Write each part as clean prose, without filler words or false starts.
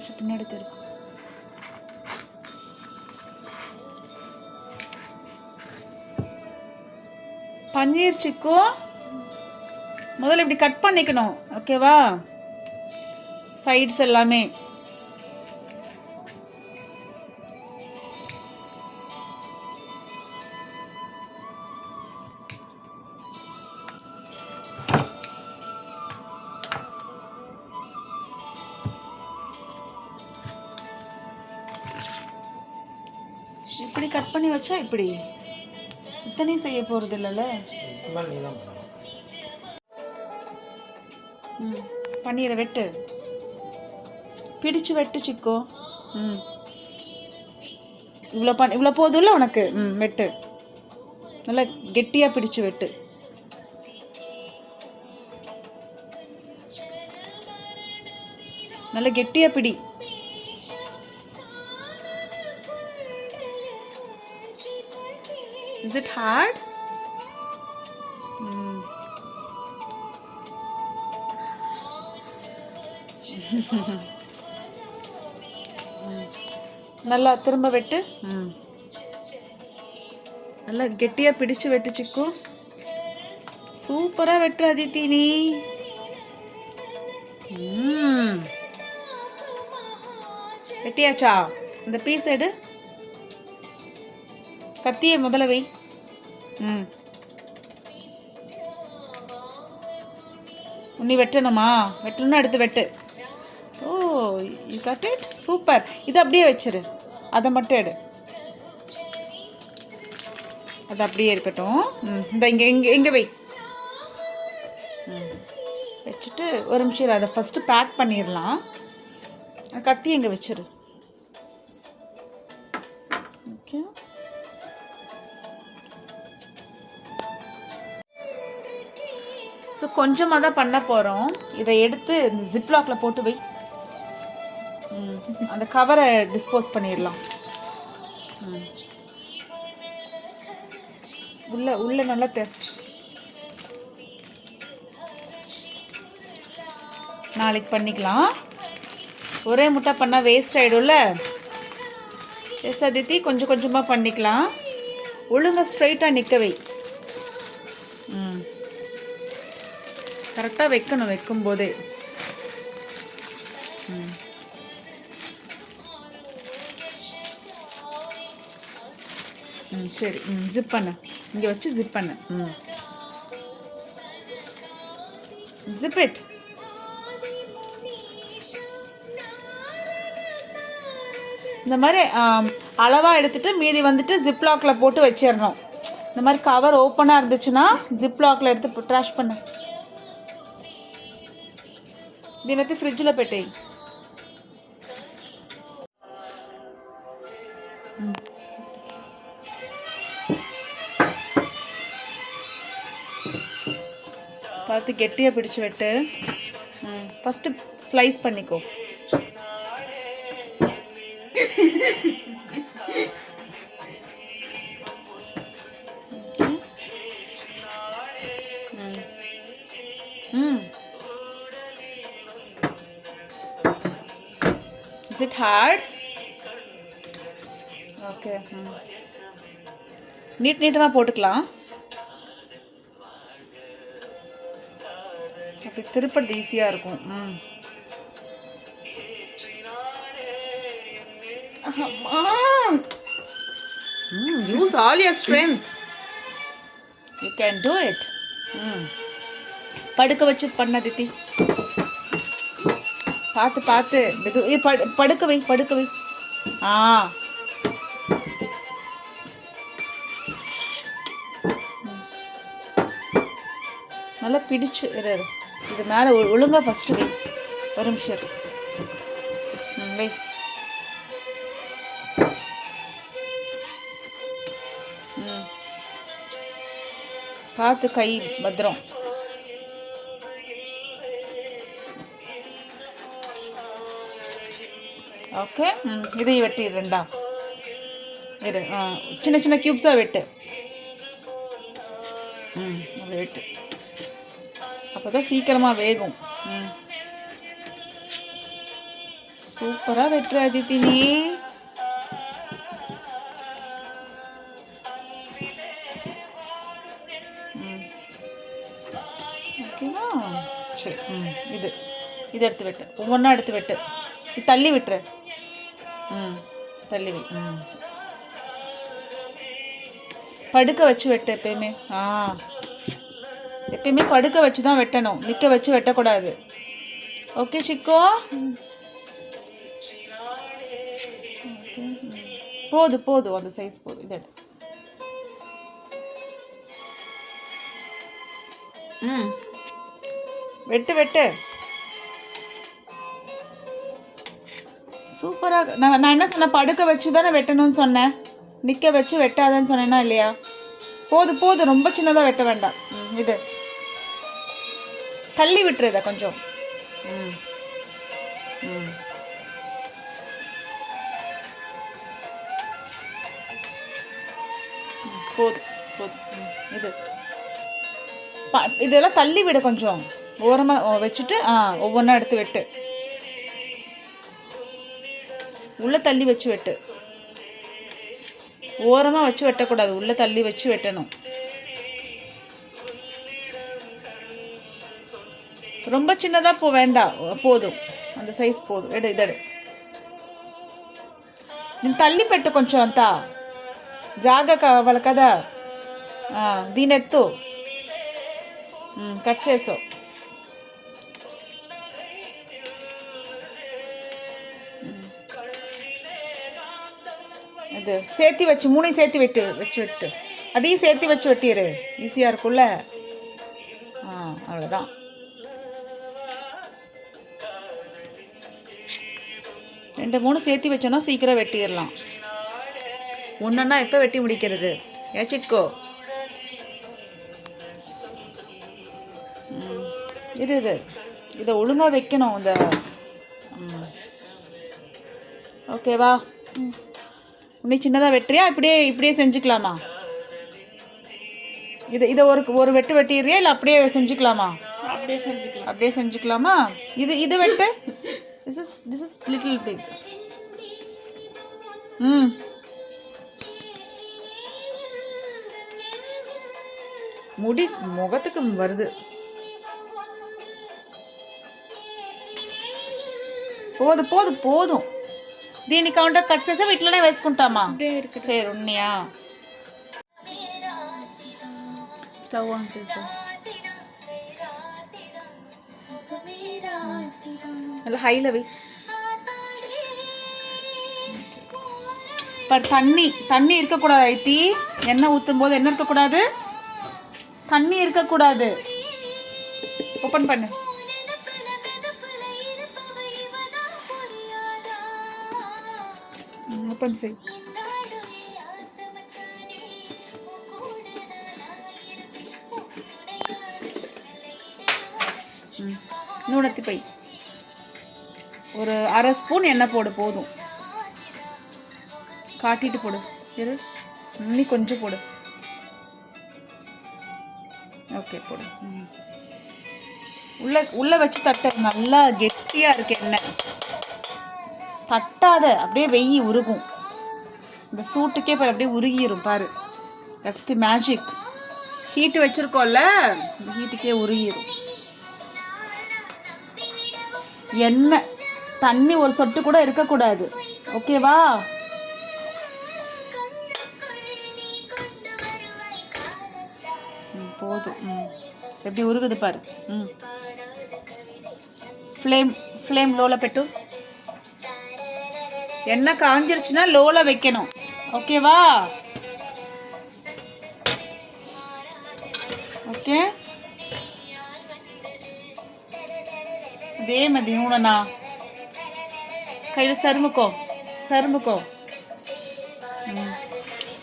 கொஞ்சம் பின்னாடி திருப்பு. பன்னீர் சிக்கு முதல்ல இப்படி கட் பண்ணிக்கணும், ஓகேவா? சைட்ஸ் எல்லாமே. இப்படி கட் பண்ணி வச்சா இப்படி இத்தனையும் செய்ய போகிறது இல்லைல்ல. பன்னீரை வெட்டு, பிடிச்சு வெட்டு சிக்கோ. இவ்வளோ போதும்ல உனக்கு. வெட்டு, நல்லா கெட்டியாக பிடிச்சு வெட்டு. நல்லா கெட்டியாக பிடி. Is it hard? நல்லா திரும்ப வெட்டு. நல்லா கெட்டியாக பிடிச்சு வெட்டு சிக்கு. சூப்பராக வெட்டு அதித்தி நீ. வெட்டியாச்சா? இந்த பீஸ் எடு, கத்தியை முதல்ல வை. உன்னி வெட்டணுமா? வெட்டணும்னா எடுத்து வெட்டு. ஓ, யூ காட் இட். சூப்பர். இது அப்படியே வச்சிரு, அதை மட்டும் எடு. அது அப்படியே இருக்கட்டும். இந்த இங்கே இங்கே இங்கே வை. வச்சுட்டு ஒரு நிமிஷம் அதை ஃபஸ்ட்டு பேக் பண்ணிடலாம். கத்தி இங்கே வச்சிரு. ஓகே. ஸோ கொஞ்சமாக தான் பண்ண போகிறோம். இதை எடுத்து இந்த ஜிப்லாக்கில் போட்டு வை. அந்த கவரை டிஸ்போஸ் பண்ணிடலாம். உள்ள நல்லா நாளைக்கு பண்ணிக்கலாம். ஒரே முட்டை பண்ணால் வேஸ்ட் ஆகிடும்ல. எஸ் அதித்தி, கொஞ்சம் கொஞ்சமாக பண்ணிக்கலாம். ஒழுங்காக ஸ்ட்ரைட்டாக நிற்க வை. கரெக்டாக வைக்கணும் வைக்கும்போதே. சரி, ஜிப் பண்ணு. இங்கே வச்சு ஜிப் பண்ணு. Zip it. இந்த மாதிரி அளவாக எடுத்துகிட்டு மீதி வந்துட்டு ஜிப்லாக்கில் போட்டு வச்சிடணும். இந்த மாதிரி கவர் ஓப்பனாக இருந்துச்சுன்னா ஜிப்லாக்கில் எடுத்து ட்ராஷ் பண்ணு. దీనైతే ఫ్రిడ్జ్లో పెట్టేయి. பார்த்து கெட்டியாக பிடிச்சு வெட்டு. ஃபஸ்ட்டு ஸ்லைஸ் பண்ணிக்கோ. Is it hard? Okay. நீட்டமாக போட்டுக்கலாம். அப்படி திருப்பது ஈஸியாக இருக்கும். Use all your strength. You can do it. படுக்க வச்சு பண்ண தித்தி. பார்த்து பார்த்து படுக்க வை, படுக்க வை. நல்லா பிடிச்சு இது மேலே ஒழுங்காக ஃபஸ்ட்டு வை. ஒரு நிமிஷம் வை. பார்த்து கை பத்திரம். ஓகே. இதையும் வெட்டிடுறேன்டா. இது சின்ன சின்ன க்யூப்ஸாக வெட்டு. அப்படி வெட்டு, அப்போ தான் சீக்கிரமாக வேகும். சூப்பரா வெட்டுற அதித்தி நீ. ஓகேவா? சரி. இது இது எடுத்து வெட்டு, ஒவ்வொன்றா எடுத்து வெட்டு. இது தள்ளி விட்டுரு. தள்ளி வை. படுக்க வச்சு வெட்டு எப்பயுமே. எப்பயுமே படுக்க வச்சு தான் வெட்டணும், நிற்க வச்சு வெட்டக்கூடாது. ஓகே சிக்கோ? போதும் அந்த சைஸ் போதும். இது வெட்டு. சூப்பராக. நான் என்ன சொன்னேன்? படுக்க வச்சு தானே வெட்டணும்னு சொன்னேன், நிற்க வச்சு வெட்டாதன்னு சொன்னேன்னா இல்லையா? போதும், ரொம்ப சின்னதாக வெட்ட வேண்டாம். இது தள்ளி விட்டுருத கொஞ்சம். போதும். இது இதெல்லாம் தள்ளி விட கொஞ்சம் ஓரமாக வச்சுட்டு ஒவ்வொன்றா எடுத்து வெட்டு. உள்ளே தள்ளி வச்சு வெட்டு. ஓரமாக வச்சு வெட்டக்கூடாது, உள்ளே தள்ளி வச்சு வெட்டணும். ரொம்ப சின்னதாக வேண்டாம், போதும் அந்த சைஸ் போதும். எடு నేను తల్లి పెట్టు కొంచెం అంతా జాగా వాళ్ళ కదా. దీని ఎత్తు, కట్ చేసావు. இது சேர்த்தி வச்சு மூணையும் சேர்த்து வெட்டு. அதையும் சேர்த்து வச்சு வெட்டிடு, ஈஸியாக இருக்கும்ல. அவ்வளோதான். ரெண்டு மூணு சேர்த்து வச்சோன்னா சீக்கிரம் வெட்டிடலாம். ஒன்றுன்னா எப்போ வெட்டி முடிக்கிறது? ஏச்சிக்கோ இது இதை ஒழுங்காக வைக்கணும். இந்த ஓகேவா? இன்னும் சின்னதாக வெட்டுறியா? இப்படியே செஞ்சுக்கலாமா? இதை ஒரு வெட்டு வெட்டிடுறியா இல்லை அப்படியே செஞ்சுக்கலாமா? அப்படியே செஞ்சுக்கலாமா? இது வெட்டு. This is little big. முடி முகத்துக்கு வருது. పోదు. దీని కౌంటర్ కట్ చేసి ఇట్లనే వేసుకుంటామా? సరే ఉన్నయా? స్టవ్ ఆన్ చేసా. நல்லா ஹையில் வை. பர் தண்ணி இருக்கக்கூடாது ஐத்தி. எண்ணெய் ஊற்றும் போது என்ன இருக்கக்கூடாது? தண்ணி இருக்கக்கூடாது. ஓப்பன் பண்ணு. ஓப்பன் செய். நூனத்தி பை ஒரு அரை ஸ்பூன் எண்ணெய் போடு, போதும். காட்டிட்டு போடு. இன்னி கொஞ்சம் போடு. ஓகே போடு. உள்ள வச்சு தட்ட. நல்லா கெட்டியாக இருக்கு எண்ணெய். தட்டாத, அப்படியே வெய்யி உருகும். இந்த சூட்டுக்கே பாரு, அப்படியே உருகிரும் பாரு. That's the magic. ஹீட்டு வச்சுருக்கோம்ல, இந்த ஹீட்டுக்கே உருகிரும். எண்ணெய் தண்ணி ஒரு சொட்டு கூட இருக்கக்கூடாது. ஓகேவா? போதும். எப்படி உருகுது பாரு. ஃப்ளேம் லோவில் பெட்டு. எண்ணெய் காஞ்சிருச்சுன்னா லோவில் வைக்கணும். ஓகேவா? ஓகே. அதே மாதிரி நூனண்ணா கையில் சருமுக்கோ.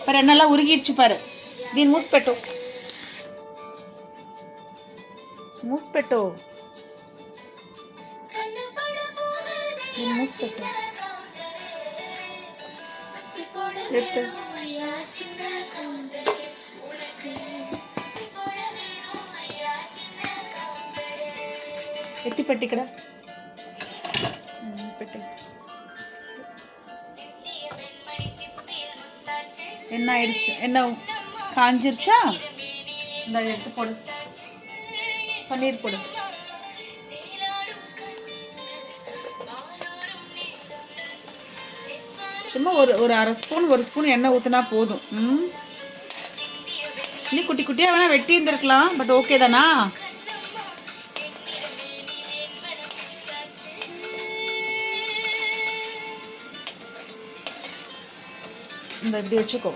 பாரு எண்ணெல்லாம் உருகிடுச்சு பாரு. దీన్ని మూసిపెట్టు. ఎత్తి పెట్టి ఇక్కడ పెట్టి. என்ன ஆயிடுச்சு? என்ன காஞ்சிருச்சா? இந்த எடுத்து போடு, பன்னீர் போடு. சும்மா ஒரு அரை ஸ்பூன், ஒரு ஸ்பூன் எண்ணெய் ஊற்றினா போதும். நீ குட்டி குட்டியாக வேணால் வெட்டி இருந்திருக்கலாம், பட் ஓகே தானா? இந்த இப்படி வச்சுக்கோ.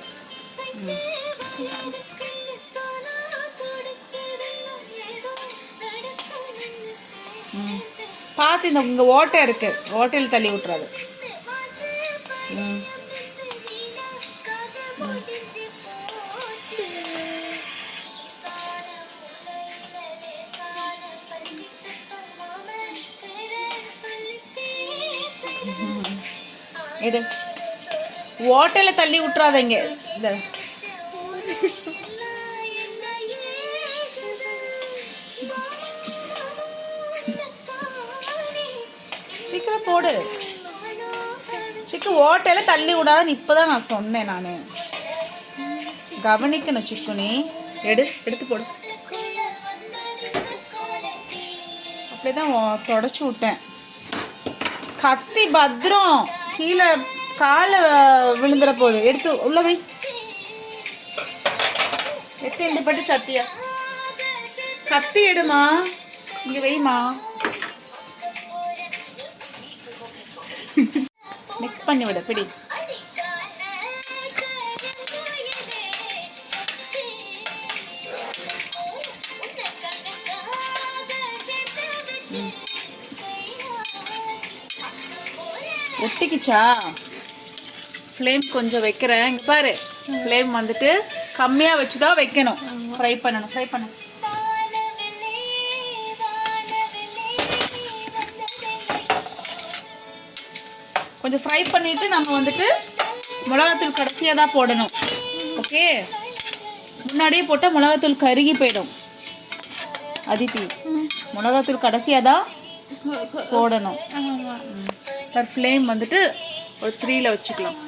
பார்த்து இந்த இங்கே ஓட்டை இருக்கு, ஓட்டையில் தள்ளி விட்டுறாது. இது ஓட்டையில் தள்ளி விட்டுறாதீங்க. இந்த சீக்கிரம் போடு. சிக்கு ஓட்டையில தள்ளி விடாதுன்னு இப்போதான் நான் சொன்னேன். நான் கவனிக்கணும் சிக்கு. நீ எடுத்து போடு. அப்படிதான் தொடச்சி விட்டேன். கத்தி பத்திரம், கீழே காலை விழுந்துட போகுது. எடுத்து உள்ள வை. எடுத்து இந்த பட்டு சத்தியா கத்தி எடுமா, இங்க வைமா. மிக்ஸ் பண்ணி விட பிடி. ஒட்டிக்குச்சா? ஃப்ளேம் கொஞ்சம் வைக்கிறேன். இங்கே பாரு, ஃப்ளேம் வந்துட்டு கம்மியாக வச்சு தான் வைக்கணும். ஃப்ரை பண்ணணும். கொஞ்சம் ஃப்ரை பண்ணிவிட்டு நம்ம வந்துட்டு மிளகாத்தூள் கடைசியாக தான் போடணும். ஓகே, முன்னாடியே போட்டால் மிளகாத்தூள் கருகி போயிடும். அதித்தி, மிளகாத்தூள் கடைசியாக தான் போடணும். ஃப்ளேம் வந்துட்டு ஒரு 3ல வச்சுக்கலாம்.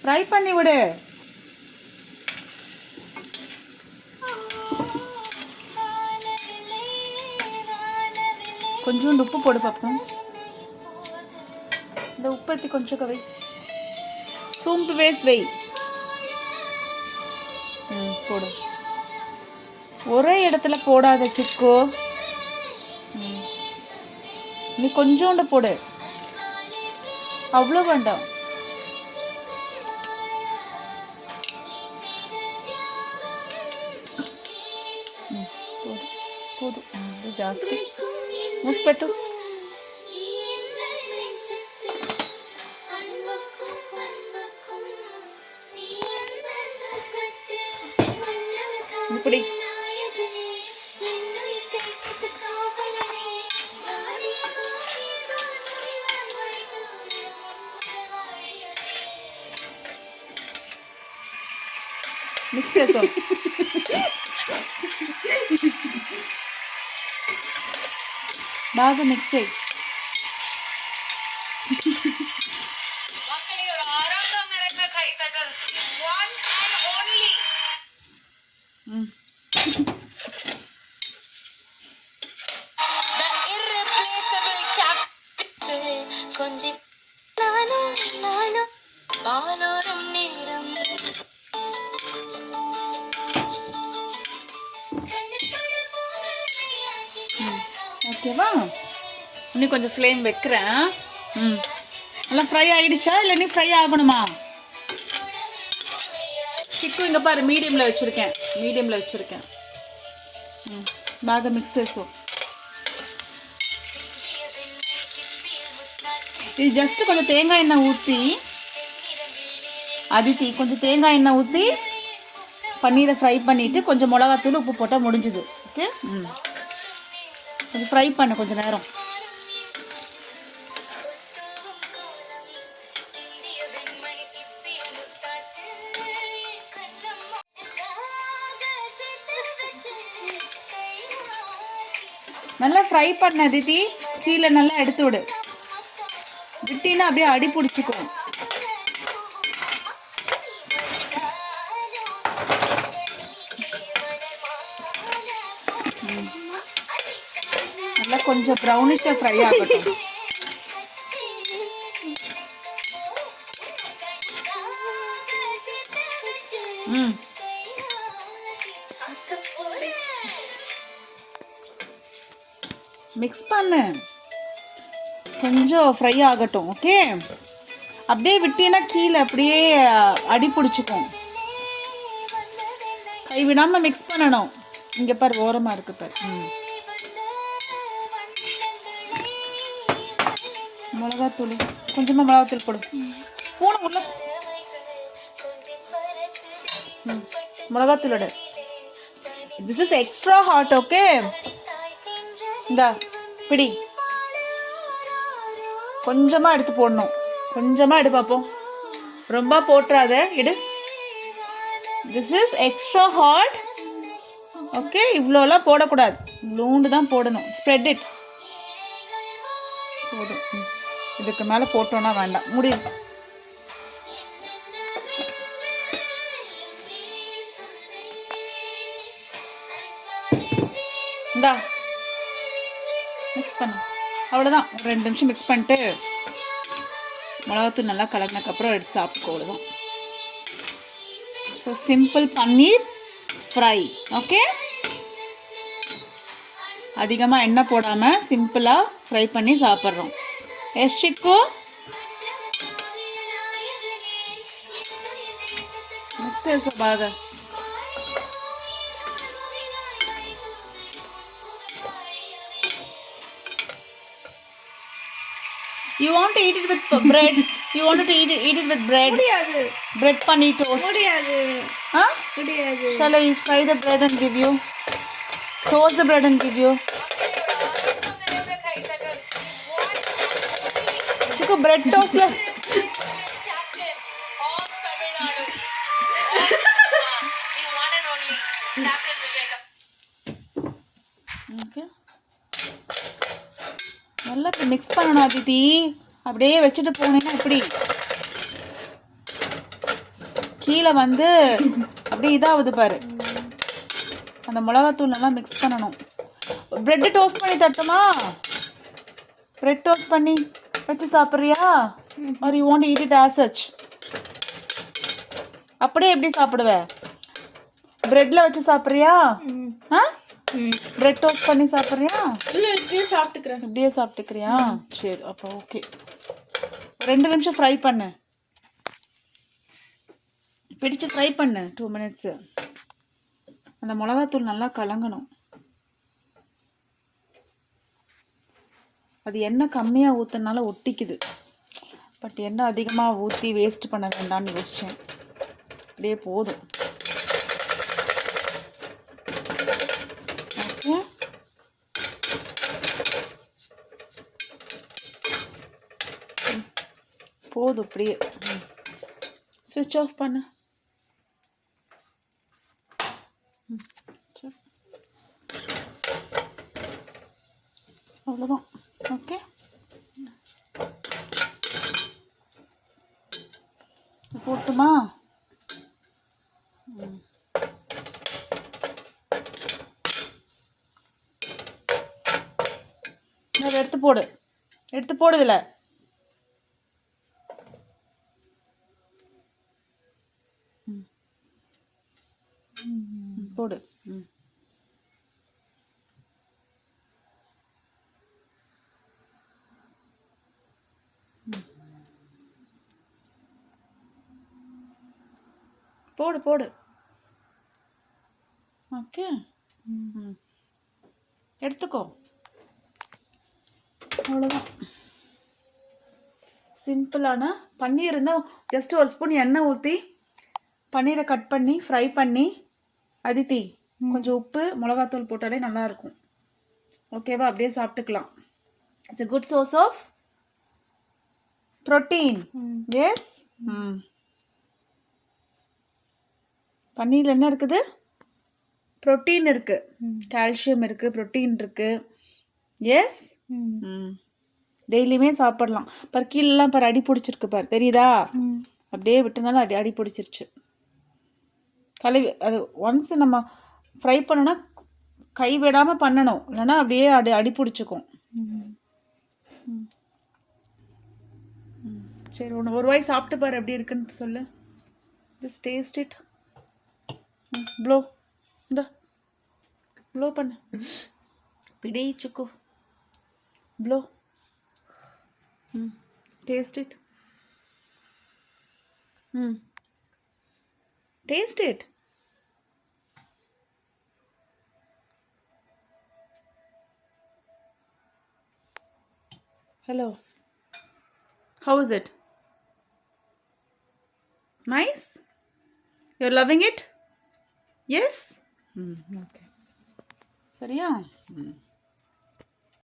ஃப்ரை பண்ணி விடு. கொஞ்சோண்டு உப்பு போடு பார்ப்போம். இந்த உப்பு எடுத்து கொஞ்சம் கவை. சோம்பு வேஸ் வை. போடு. ஒரே இடத்துல போடாத சிக்கு. நீ கொஞ்சோண்டு போடு, அவ்வளோ வேண்டாம். போதும், ಜಾಸ್ತಿ ಮೂಸ್ಬಿಟ್ಟು. இப்படி మిక్స్ చేసాం. బాగా మిక్స్ అయ్యి மக்களே ஒரு ஆரோக்கியம் நிறைந்த கைத்தட்டல். One and only. The irreplaceable captain. கொஞ்சி நானும் ஆலோரம் நேரம். ஓகேவா? இன்னும் கொஞ்சம் ஃப்ளேம் வைக்கிறேன். நல்லா ஃப்ரை ஆகிடுச்சா இல்லை நீ ஃப்ரை ஆகணுமா? சிக்கு இங்கே பாரு, மீடியமில் வச்சுருக்கேன். பாக மிக்ஸ் చేసాం. இது ஜஸ்ட்டு கொஞ்சம் தேங்காய் எண்ணெய் ஊற்றி, அதித்தி கொஞ்சம் தேங்காய் எண்ணெய் ஊற்றி பன்னீரை ஃப்ரை பண்ணிவிட்டு கொஞ்சம் மிளகாத்தூள் உப்பு போட்டால் முடிஞ்சுது. ஓகே, கொஞ்சம் ஃப்ரை பண்ண கொஞ்சம் நேரம். நல்லா ஃப்ரை பண்ண அதித்தி. கீழே நல்லா எடுத்து விடு. விட்டினா அப்படியே அடி பிடிச்சிக்கும். நல்லா கொஞ்சம் ப்ரௌனிஷாக ஃப்ரை ஆகட்டும். மிக்ஸ் பண்ணு, கொஞ்சம் ஃப்ரை ஆகட்டும். ஓகே, அப்படியே விட்டீங்கன்னா கீழே அப்படியே அடி பிடிச்சிக்கும். கைவிடாமல் மிக்ஸ் பண்ணணும். இங்கே பாரு, ஓரமாக இருக்கு பாரு. மிளகாத்தூள், கொஞ்சமாக மிளகாத்தூள் போடு. ஸ்பூன் உள்ள மிளகாத்தூளோட. This is extra hot. Okay, இந்தா பிடி. கொஞ்சமாக எடுத்து போடணும். கொஞ்சமாக எடு பார்ப்போம். ரொம்ப போட்டுறாத, எடு. This is extra hot. Okay, இவ்வளோலாம் போடக்கூடாது. இவ்வளோண்டு தான் போடணும். Spread it. போதும். இதுக்கு மேலே போட்டோன்னா வேண்டாம். முடியும். இந்தா மிக்ஸ் பண்ணு. அவ்வளோதான். ஒரு 2 நிமிஷம் மிக்ஸ் பண்ணிட்டு மிளகாத்தூள் நல்லா கலக்கினதுக்கப்புறம் எடுத்து சாப்பிட்டுக்கோ. அவ்வளோதான். ஸோ சிம்பிள் பன்னீர் ஃப்ரை. ஓகே, அதிகமாக எண்ணெய் போடாமல் சிம்பிளாக ஃப்ரை பண்ணி சாப்பிட்றோம். எஸ் சிக்கு, மிக்ஸ் చేసా బాగా. You want to eat it with bread? You want to eat it with bread? முடியாது. Bread paneer toast. முடியாது. Huh? முடியாது. Shall I fry the bread and give you? Toast the bread and give you. Chiku, bread toast la. Captain of Tamil Nadu. The one and only Captain Vijay. Okay. நல்லா இப்போ mix பண்ணணும் அதித்தி. அப்படியே வச்சுட்டு போனேன்னா இப்படி கீழே வந்து அப்படியே இதாகுது பாரு. அந்த மிளகாத்தூள் நல்லா மிக்ஸ் பண்ணணும். ப்ரெட்டு டோஸ்ட் பண்ணி தட்டுமா? ப்ரெட் டோஸ்ட் பண்ணி வச்சு சாப்பிட்றியா? Are you want eat it as such? அப்படியே எப்படி சாப்பிடுவ? ப்ரெட்டில் வச்சு சாப்பிட்றியா? ஆ, பிரெட் டோஸ்ட் பண்ணி சாப்பிட்றியா? இல்லை, இப்படியே சாப்பிட்டுக்கிறேன். இப்படியே சாப்பிட்டுக்கிறியா? சரி, அப்போ ஓகே. 2 நிமிஷம் ஃப்ரை பண்ணு. பிடிச்சு ஃப்ரை பண்ணு 2 மினிட்ஸு. அந்த மிளகாத்தூள் நல்லா கலங்கணும். அது எண்ணெய் கம்மியாக ஊற்றுனால ஒட்டிக்குது. பட் எண்ணெய் அதிகமாக ஊற்றி வேஸ்ட் பண்ண வேண்டாம்னு யோசித்தேன். அப்படியே போதும். ஓகே, போதும். இப்படியே ஸ்விட்ச் ஆஃப் பண்ணு. அவ்வளோதான். ஓகே, போட்டுமா? எடுத்து போடு. எடுத்து போடுதில்ல. போடு. போடு போடு. ஓகே, எடுத்துக்கோ. அவ்வளோதான். சிம்பிளான பன்னீர் இருந்தால் ஜஸ்ட் ஒரு ஸ்பூன் எண்ணெய் ஊற்றி பன்னீரை கட் பண்ணி ஃப்ரை பண்ணி அதித்தி கொஞ்சம் உப்பு மிளகாத்தூள் போட்டாலே நல்லாயிருக்கும். ஓகேவா? அப்படியே சாப்பிட்டுக்கலாம். It's a good source of protein. Yes. பன்னீரில் என்ன இருக்குது? புரோட்டீன் இருக்குது, கால்சியம் இருக்குது, புரோட்டீன் இருக்குது. எஸ். ம் டெய்லியுமே சாப்பிடலாம். பாரு கீழெல்லாம் பாரு அடி பிடிச்சிருக்கு பாரு, தெரியுதா? அப்படியே விட்டனால அடி பிடிச்சிருச்சு. கழுவி அது ஒன்ஸ் நம்ம ஃப்ரை பண்ணோன்னா கை விடாமல் பண்ணணும், இல்லைன்னா அப்படியே அடி பிடிச்சிக்கும். சரி ஒரு வாய் சாப்பிட்டு பாரு எப்படி இருக்குன்னு சொல்லு. Just taste it. ப்ளோ இந்த ப்ளோ பண்ணு. பிடி சுக்கு blow. Taste it. Taste it. Hello. How is it? Nice? You're loving it? Yes? Okay. சரியா?